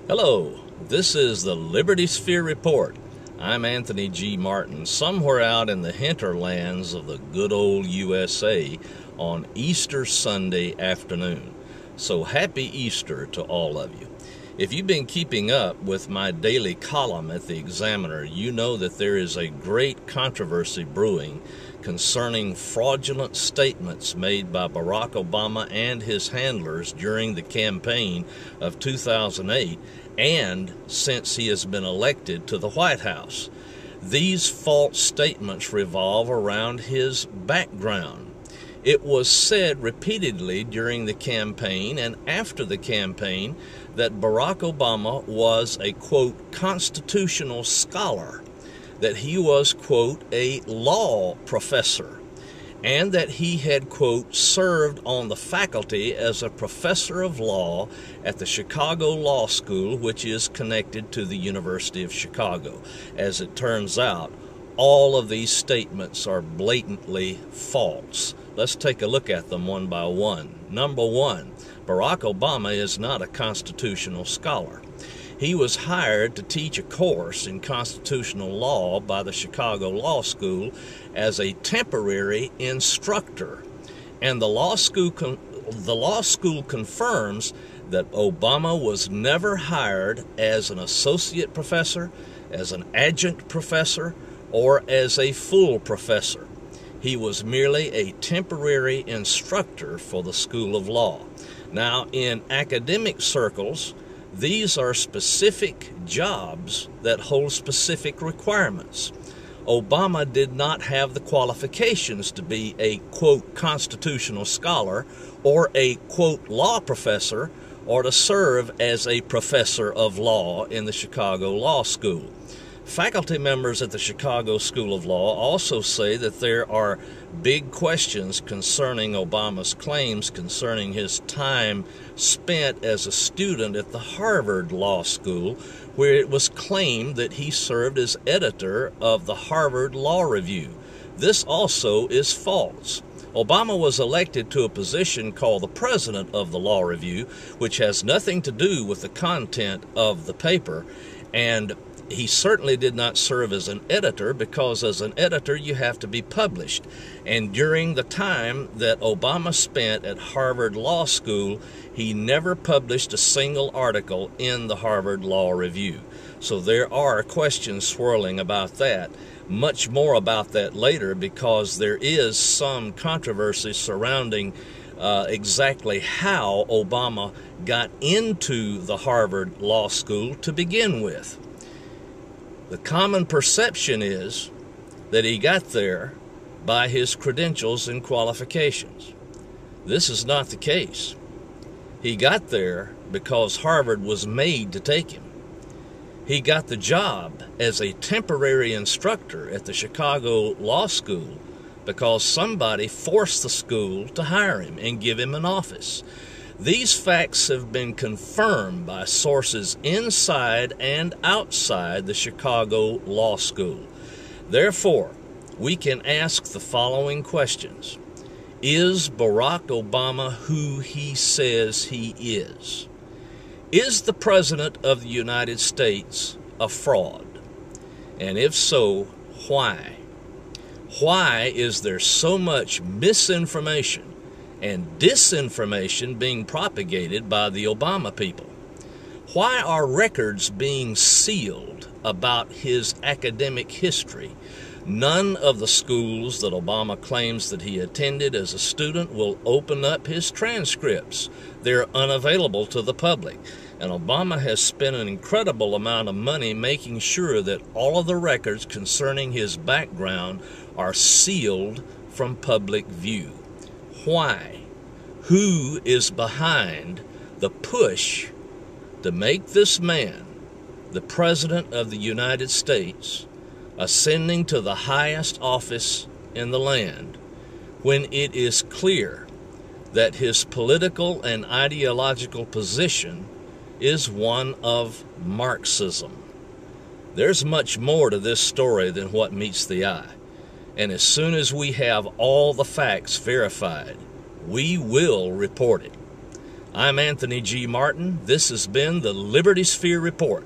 Hello, this is the Liberty Sphere Report. I'm Anthony G. Martin, somewhere out in the hinterlands of the good old USA on Easter Sunday afternoon. So happy Easter to all of you. If you've been keeping up with my daily column at the Examiner, you know that there is a great controversy brewing concerning fraudulent statements made by Barack Obama and his handlers during the campaign of 2008 and since he has been elected to the White House. These false statements revolve around his background. It was said repeatedly during the campaign and after the campaign that Barack Obama was a, quote, constitutional scholar, that he was, quote, a law professor, and that he had, quote, served on the faculty as a professor of law at the Chicago Law School, which is connected to the University of Chicago. As it turns out, all of these statements are blatantly false. Let's take a look at them one by one. Number one, Barack Obama is not a constitutional scholar. He was hired to teach a course in constitutional law by the Chicago Law School as a temporary instructor. And the law school confirms that Obama was never hired as an associate professor, as an adjunct professor, or as a full professor. He was merely a temporary instructor for the School of Law. Now, in academic circles, these are specific jobs that hold specific requirements. Obama did not have the qualifications to be a, quote, constitutional scholar or a, quote, law professor or to serve as a professor of law in the Chicago Law School. Faculty members at the Chicago School of Law also say that there are big questions concerning Obama's claims concerning his time spent as a student at the Harvard Law School, where it was claimed that he served as editor of the Harvard Law Review. This also is false. Obama was elected to a position called the president of the Law Review, which has nothing to do with the content of the paper, and he certainly did not serve as an editor, because as an editor you have to be published. And during the time that Obama spent at Harvard Law School, he never published a single article in the Harvard Law Review. So there are questions swirling about that. Much more about that later, because there is some controversy surrounding exactly how Obama got into the Harvard Law School to begin with. The common perception is that he got there by his credentials and qualifications. This is not the case. He got there because Harvard was made to take him. He got the job as a temporary instructor at the Chicago Law School because somebody forced the school to hire him and give him an office. These facts have been confirmed by sources inside and outside the Chicago Law School. Therefore, we can ask the following questions. Is Barack Obama who he says he is? Is the President of the United States a fraud? And if so, why? Why is there so much misinformation and disinformation being propagated by the Obama people? Why are records being sealed about his academic history? None of the schools that Obama claims that he attended as a student will open up his transcripts. They're unavailable to the public. And Obama has spent an incredible amount of money making sure that all of the records concerning his background are sealed from public view. Why? Who is behind the push to make this man, the President of the United States, ascending to the highest office in the land, when it is clear that his political and ideological position is one of Marxism? There's much more to this story than what meets the eye. And as soon as we have all the facts verified, we will report it. I'm Anthony G. Martin. This has been the Liberty Sphere Report.